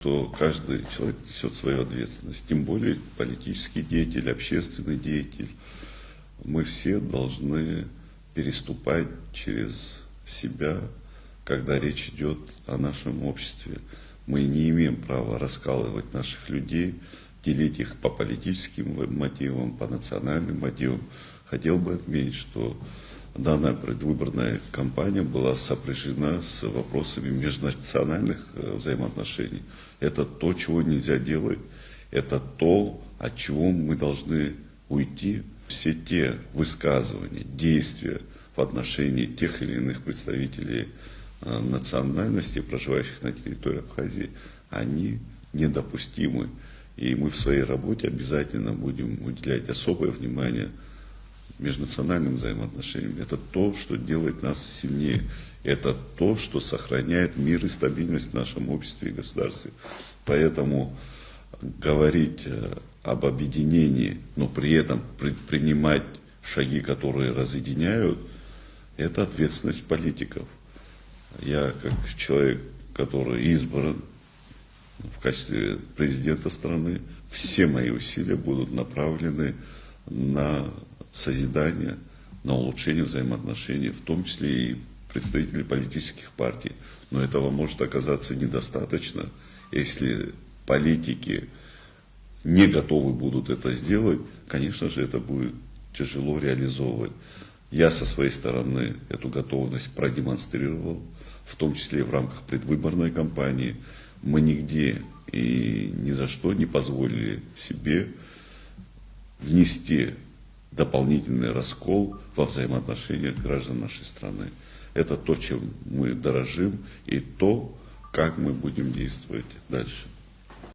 что каждый человек несет свою ответственность, тем более политический деятель, общественный деятель. Мы все должны переступать через себя, когда речь идет о нашем обществе. Мы не имеем права раскалывать наших людей, делить их по политическим мотивам, по национальным мотивам. Хотел бы отметить, что данная предвыборная кампания была сопряжена с вопросами межнациональных взаимоотношений. Это то, чего нельзя делать, это то, от чего мы должны уйти. Все те высказывания, действия в отношении тех или иных представителей национальностей, проживающих на территории Абхазии, они недопустимы. И мы в своей работе обязательно будем уделять особое внимание межнациональным взаимоотношениям. Это то, что делает нас сильнее. Это то, что сохраняет мир и стабильность в нашем обществе и государстве. Поэтому говорить об объединении, но при этом предпринимать шаги, которые разъединяют, это ответственность политиков. Я, как человек, который избран в качестве президента страны, все мои усилия будут направлены на созидание, на улучшение взаимоотношений, в том числе и представителей политических партий. Но этого может оказаться недостаточно, если политики не готовы будут это сделать. Конечно же, это будет тяжело реализовывать. Я со своей стороны эту готовность продемонстрировал, в том числе и в рамках предвыборной кампании. Мы нигде и ни за что не позволили себе внести дополнительный раскол во взаимоотношениях граждан нашей страны. Это то, чем мы дорожим, и то, как мы будем действовать дальше.